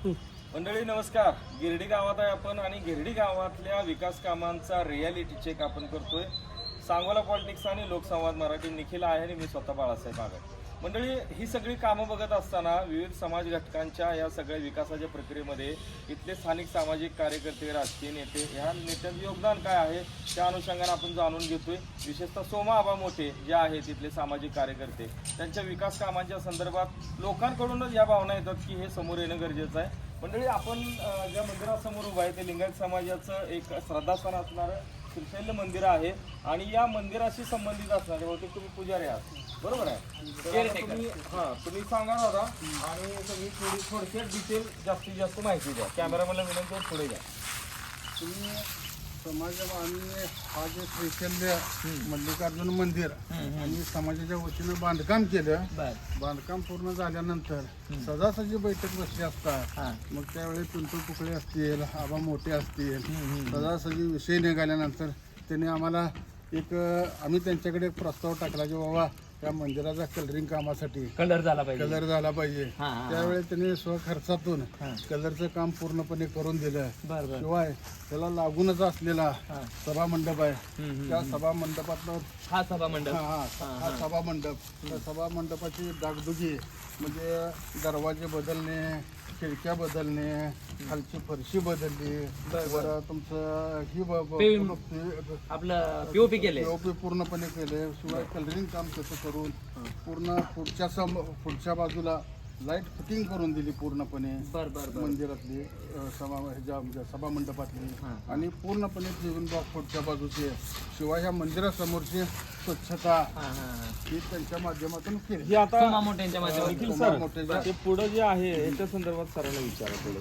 मंडळी नमस्कार. गिरडी गावात आहे आपण आणि गिरडी गावातल्या विकास कामांचा रियालिटी चेक आपण करतोय. सांगोला पॉलिटिक्स आणि लोकसंवाद मराठी निखिल आहे आणि मी स्वतः बाळासाहेब आगड. मंडळी ही सगळी कामं बघत असताना विविध समाज घटकांच्या या सगळ्या विकासाच्या प्रक्रियेमध्ये इथले स्थानिक सामाजिक कार्यकर्ते, राजकीय नेते ह्या नेत्यांचं योगदान काय आहे त्या अनुषंगाने आपण जाणून घेतोय. विशेषतः सोमा आबा मोठे जे आहेत तिथले सामाजिक कार्यकर्ते, त्यांच्या विकास कामांच्या संदर्भात लोकांकडूनच या भावना येतात की हे समोर येणं गरजेचं आहे. मंडळी आपण ज्या मंदिरासमोर उभं आहे ते लिंगायत समाजाचं एक श्रद्धास्थान असणारं श्रीशैल्य मंदिर आहे आणि या मंदिराशी संबंधित असणारे बहुतेक तुम्ही पुजारी आहात, बरोबर आहे? तर तुम्ही सांगा दादा आणि तुम्ही थोडक्यात डिटेल जास्तीत जास्त माहिती द्या. कॅमेरामॅनला विनंती आहे पुढे द्या. तुम्ही आम्ही हा जे श्रीशैल्य मल्लिकार्जुन मंदिर आणि समाजाच्या वतीनं बांधकाम केलं. बांधकाम पूर्ण झाल्यानंतर सजासजी बैठक बसली असता. मग त्यावेळी पिंटू तुकडे असतील, आबा मोठे असतील, सजासजी विषय निघाल्यानंतर त्यांनी आम्हाला आम्ही त्यांच्याकडे एक प्रस्ताव टाकला की बाबा त्या मंदिराचा कलरिंग कामासाठी कलर झाला पाहिजे. त्यावेळी त्यांनी स्वखर्चातून कलरचं काम पूर्णपणे करून दिलं. शिवाय त्याला लागूनच असलेला सभा मंडप आहे. त्या सभा मंडपातलं हा सभा मंडप, त्या सभा मंडपाची डागडुगी म्हणजे दरवाजे बदलणे, खिडक्या बदलणे, खालची फरशी बदलली, बरं तुमचं आपलं पीओपी केले, पीओपी पूर्णपणे केले. शिवाय कलरिंग काम कसं करून पूर्ण पुढच्या बाजूला लाईट फिटिंग करून दिली पूर्णपणे मंदिरातली सभा मंडपातली आणि पूर्णपणे जीवन बॉक्स पुढच्या बाजूचे. शिवाय ह्या मंदिरासमोरची स्वच्छता ही त्यांच्या माध्यमातून केली. आता माध्यमातून ते पुढं जे आहे याच्या संदर्भात सरांना विचारा पुढे.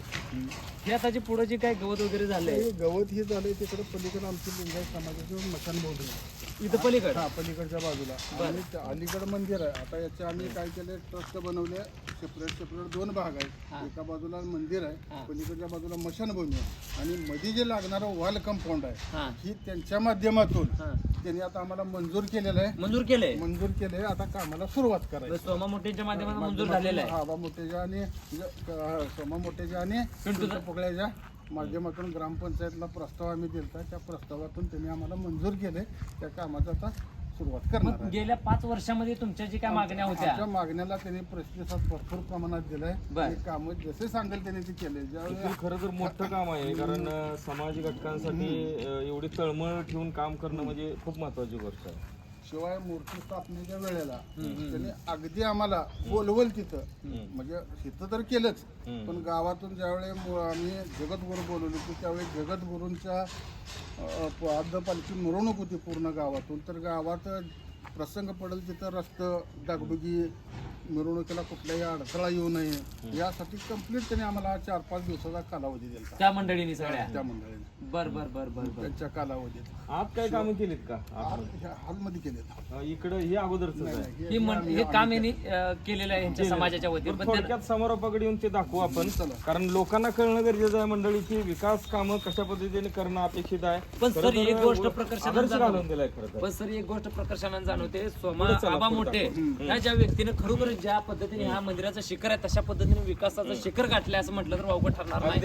हे आता जे पुढे जे काय गवत वगैरे झालंय, गवत हे झालंय तिकडे पलीकडे आमची लिंगायत समाजाचं मशानभूमी आहे. इथं पलीकडे पलीकडच्या बाजूला आणि अलीकडे मंदिर आहे. आता याचे आम्ही काय केले, ट्रस्ट बनवले. सेपरेट दोन भाग आहेत. एका बाजूला मंदिर आहे, पलीकडच्या बाजूला मशानभूमी आहे आणि मध्ये जे लागणारं वॉल कंपाऊंड आहे ही त्यांच्या माध्यमातून त्यांनी आता आम्हाला मंजूर केलेलं आहे. मंजूर केले. आता कामाला सुरुवात करायची. सोमा मोठेच्या माध्यमातून मंजूर झालेलं आहे. आबा मोठेच्या आणि सोमा मोठेच्या आणि पिंटू पुकळ्याच्या माध्यमातून ग्रामपंचायतला प्रस्ताव आम्ही दिलता. त्या प्रस्तावातून त्यांनी आम्हाला मंजूर केले. त्या कामाचा आता सुरुवात करणार. गेल्या 5 वर्षामध्ये तुमच्या जी काय मागण्या होत्या, त्या मागण्याला त्यांनी प्रतिसाद भरपूर प्रमाणात दिलाय. काम जसे सांगेल त्यांनी ते केले. ज्यावेळी खरं तर मोठं काम आहे, कारण समाज घटकांसाठी एवढी तळमळ ठेवून काम करणं म्हणजे खूप महत्वाची गोष्ट आहे. शिवाय मूर्ती स्थापनेच्या वेळेला त्यांनी अगदी आम्हाला बोलवल तिथं, म्हणजे तिथं तर केलंच, पण गावातून ज्यावेळी आम्ही जगद्गुरू बोलवली होती त्यावेळी जगद्गुरूंच्या पालखी मिरवणूक होती पूर्ण गावातून. तर गावात प्रसंग पडेल तिथं रस्तं डागडुगी, मिरवणुकीला कुठल्याही अडथळा येऊ नये यासाठी कंप्लीट त्यांनी आम्हाला 4-5 दिवसाचा कालावधी दिला. त्या मंडळींनी सगळ्या त्या मंडळीने बर त्यांच्या कालावधीत आज काय कामं केलीत का? हॉलमध्ये केले. इकडे हे अगोदरच हे काम यांनी केलेलं आहे यांच्या समाजाच्या वतीने. थोडक्यात समोरापकडे येऊन ते दाखवू आपण, कारण लोकांना कळणं गरजेचं आहे मंडळी की विकास कामं कशा पद्धतीने करणं अपेक्षित आहे. पण सर एक गोष्ट प्रकर्षानं जाणवते, सोमा आबा मोठे ह्या ज्या व्यक्तीने खरोखर ज्या पद्धतीने ह्या मंदिराचं शिखर आहे तशा पद्धतीने विकासाचं शिखर गाठलंय असं म्हटलं तर वावगं ठरणार नाही.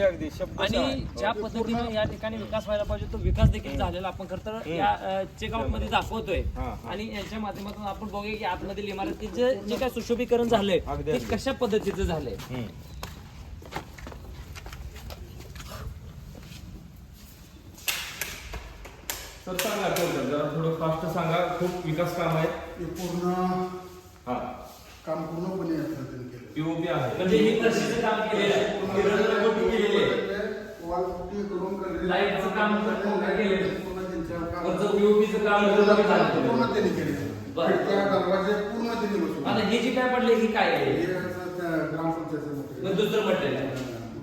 आणि ज्या पद्धतीने या ठिकाणी विकास व्हायला पाहिजे तो विकास देखील झालेला आपण खरं तर या चेकआउट मध्ये दाखवतोय. आणि यांच्या माध्यमातून आपण बघूया की आतमधील इमारतीचं जे काय सुशोभीकरण झालंय ते कशा पद्धतीचं झालंय. तर सांगा थोडं फास्ट सांगा. खूप विकास काम आहे. ते पूर्ण काम पूर्णपणे पीओपी आहे, म्हणजे हे फरशीचं काम केलेलं आहे, रंगपट्टी केलेली आहे, लाईटचं काम पूर्ण केलेलं आहे, पीओपीचं काम पूर्ण त्यांनी केले. आता हे जे काय पडले हे काय आहे? ग्रामपंचायत दुसरं पडलेलं आहे.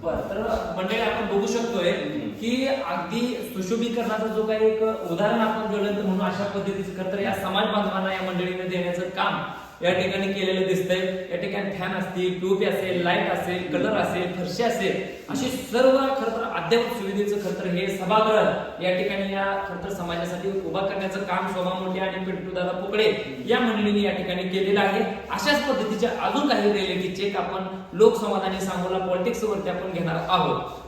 बरं, तर मंडळी आपण बघू शकतोय की अगदी सुशोभीकरणाचा जो काही एक उदाहरण आपण ज्वलंत म्हणून अशा पद्धतीचं खरं तर या समाज बांधवांना या मंडळीने देण्याचं काम या ठिकाणी केलेलं दिसतंय. या ठिकाणी फॅन असतील, पीओपी असेल, लाईट असेल, कलर असेल, फरशी असेल, अशी सर्व खरं तर अद्ययावत सुविधेचं खरं तर हे सभागृह या ठिकाणी या खरं तर समाजासाठी उभा करण्याचं काम शोभा मोठे आणि पिंटू दादा पोकळे या मंडळींनी या ठिकाणी केलेलं आहे. अशाच पद्धतीचे अजून काही रिएलिटी चेक आपण लोकसंवाद आणि सांगोला पॉलिटिक्स वरती आपण घेणार आहोत.